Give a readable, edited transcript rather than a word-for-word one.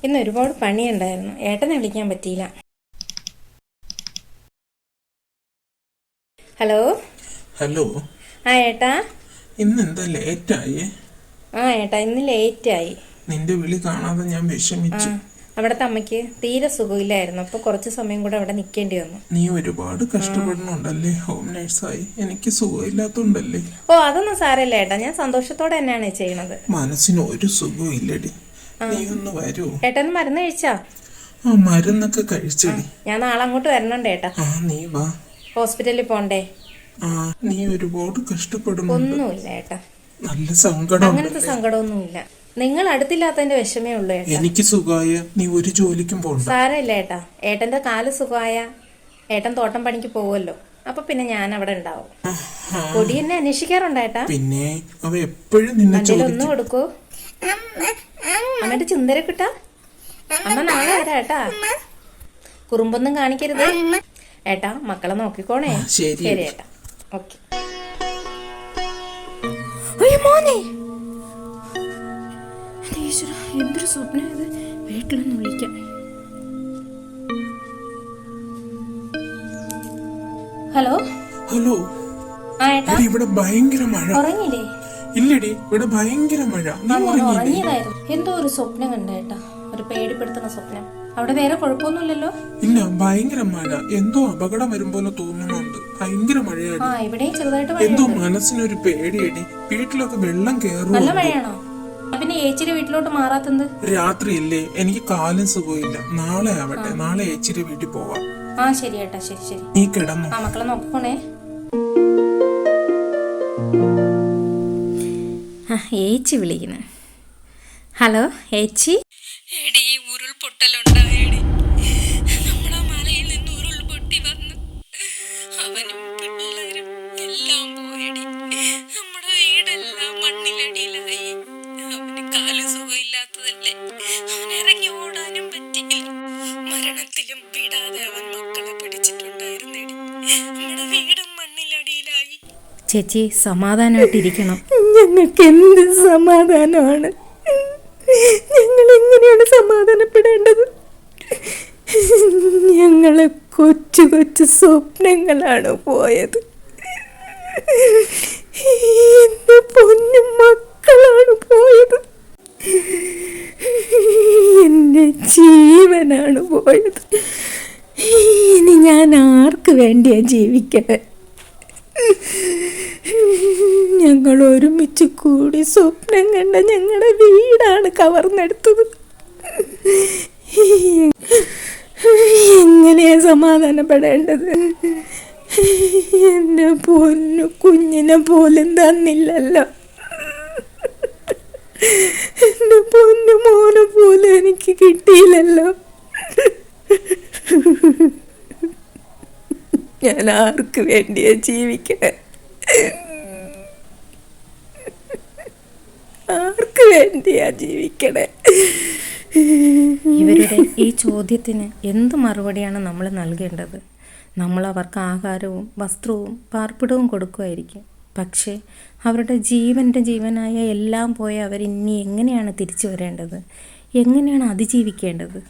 ഇന്ന് ഒരുപാട് പണിയുണ്ടായിരുന്നു. ഏട്ടനെ വിളിക്കാൻ പറ്റിയില്ല. Hello hello. ഏട്ടാ. ഇന്ന് എന്താ ലേറ്റായി? ഏട്ടാ ഇന്ന് ലേറ്റായി. നിന്റെ വിളി കാണാതെ ഞാൻ വിഷമിച്ചു. അവിടുത്തെ അമ്മയ്ക്ക് തീരെ സുഖമില്ലായിരുന്നു. അപ്പോൾ കുറച്ച് സമയം കൂടെ അവിടെ നിൽക്കേണ്ടി വന്നു. നീ ഒരുപാട് കഷ്ടപ്പെടുന്നുണ്ടല്ലേ ഹോം നേഴ്സായി? എനിക്ക് സുഖമില്ലാത്തോണ്ടല്ലേ? അതൊന്നും സാരമില്ല ഏട്ടാ, ഞാൻ സന്തോഷത്തോടെ തന്നെയാണ് ചെയ്യണത്. മനസ്സിന് ഒരു സുഖവും ഇല്ലടി. നീ ഒന്ന് വരൂ. ഏട്ടൻ മരുന്ന് കഴിച്ചാ? മരുന്നൊക്കെ കഴിച്ചടി. ഞാൻ നാളെ അങ്ങോട്ട് വരണുണ്ട് ഏട്ടാ. നീ വാ. ഹോസ്പിറ്റലിൽ പോണ്ടേ? നീ ഒരുപാട് കഷ്ടപ്പെടുന്നു. ഒന്നുമില്ല ഏട്ടാ, നല്ല സങ്കടം. അങ്ങനത്തെ സങ്കടമൊന്നുമില്ല. നിങ്ങൾ അടുത്തില്ലാത്തതിന്റെ വിഷമേ ഉള്ളൂ ഏട്ടാ. എനിക്ക് സുഖമായ നീ ഒരു ജോലിക്കും പോകണ്ട. സാരമില്ല ഏട്ടാ, ഏട്ടന്റെ കാല് സുഖമായ ഏട്ടൻ തോട്ടം പണിക്ക് പോവുമല്ലോ, അപ്പൊ പിന്നെ ഞാൻ അവിടെ ഉണ്ടാവും. പൊടി എന്നെ അന്വേഷിക്കാറുണ്ടേട്ടാ. പിന്നെ അവ എപ്പോഴും നിന്നെ ഒന്നും കൊടുക്കൂ. അമ്മയുടെ ചുന്ദര കിട്ടാ. അമ്മ നാളെ വരാട്ടാ. കുറുമ്പൊന്നും കാണിക്കരുത് ഏട്ടാ. മക്കളെ നോക്കിക്കോണേ. ശരി ഏട്ടാ. ഓക്കെ. എന്തൊരു സ്വപ്നം ഇത്. വീട്ടിലൊന്ന് വിളിക്കാം. Hello hello. ഏട്ടാ, ഇവിടെ ഭയങ്കര മഴ. ഉറങ്ങിയില്ലേ? ഇല്ലടി, ഇവിടെ ഭയങ്കര മഴ. ഉറങ്ങിയതായിരുന്നു. എന്തോ ഒരു സ്വപ്നം കണ്ടേട്ടാ, ഒരു പേടിപ്പെടുത്തുന്ന സ്വപ്നം. അവിടെ വേറെ കുഴപ്പമൊന്നുമില്ലല്ലോ? ഇല്ല, ഭയങ്കര മഴ. എന്തോ അപകടം വരും പോലെ തോന്നുന്നുണ്ട്. ഭയങ്കര മഴയാണ്. ഇവിടെയും ചെറുതായിട്ട് എന്തോ മനസ്സിനൊരു പേടിയടി. വീട്ടിലൊക്കെ വെള്ളം കേറും. നല്ല മഴയാണോ? പിന്നെ ഏച്ചിയുടെ വീട്ടിലോട്ട് മാറാത്തത്? രാത്രിയല്ലേ, എനിക്ക് കാലും സുഖമില്ല. നാളെ ആവട്ടെ, നാളെ ഏച്ചിയുടെ വീട്ടിൽ പോവാം. ശരി ഏട്ടാ, ശരി ശരി. നീ കിടന്നു. മക്കളെ നോക്കിക്കോണേ. ഏച്ചി വിളിക്കുന്നു. ഹലോ ഏച്ചി. ഉരുൾപൊട്ടലുണ്ടായടി. നമ്മുടെ മലയിൽ നിന്ന് ഉരുൾപൊട്ടി വന്ന് അവനും പിള്ളേരും എല്ലാം പോയടി. നമ്മുടെ വീടെല്ലാം മണ്ണിലടിയിലായി. അവന് കാല് സുഖമില്ലാത്തതല്ലേ, അവൻ ഇറങ്ങി ഓടാനും പറ്റിയില്ല. മരണത്തിലും വിടാതെ അവൻ മക്കളെ പിടിച്ചിട്ടുണ്ടായിരുന്നേടി. നമ്മുടെ വീടും മണ്ണിലടിയിലായി. ചേച്ചി സമാധാനമായിട്ടിരിക്കണം. ഞങ്ങൾക്ക് എന്ത് സമാധാനമാണ്? ഞങ്ങൾ എങ്ങനെയാണ് സമാധാനപ്പെടേണ്ടത്? ഞങ്ങളെ കൊച്ചു കൊച്ചു സ്വപ്നങ്ങളാണ് പോയത്. എന്റെ പൊന്നു മക്കളാണ് പോയത്. എന്റെ ജീവനാണ് പോയത്. ഇനി ഞാൻ ആർക്ക് വേണ്ടിയാ ജീവിക്കണേ? ഞങ്ങൾ ഒരുമിച്ച് കൂടി സ്വപ്നം കണ്ട ഞങ്ങളുടെ വീടാണ് കവർന്നെടുത്തത്. എങ്ങനെയാ സമാധാനപ്പെടേണ്ടത്? എൻ്റെ പൊന്നു കുഞ്ഞിനെ പോലും തന്നില്ലല്ലോ. എൻ്റെ പൊന്നു മോനെ പോലും എനിക്ക് കിട്ടിയില്ലല്ലോ. ഞാൻ ആർക്ക് വേണ്ടിയാ ജീവിക്കണേ? ആർക്ക് വേണ്ടിയാ ജീവിക്കണേ? ഇവരുടെ ഈ ചോദ്യത്തിന് എന്ത് മറുപടിയാണ് നമ്മൾ നൽകേണ്ടത്? നമ്മൾ അവർക്ക് ആഹാരവും വസ്ത്രവും പാർപ്പിടവും കൊടുക്കുമായിരിക്കും. പക്ഷേ അവരുടെ ജീവനായ എല്ലാം പോയ അവർ ഇനി എങ്ങനെയാണ് തിരിച്ചു വരേണ്ടത്? എങ്ങനെയാണ് അതിജീവിക്കേണ്ടത്?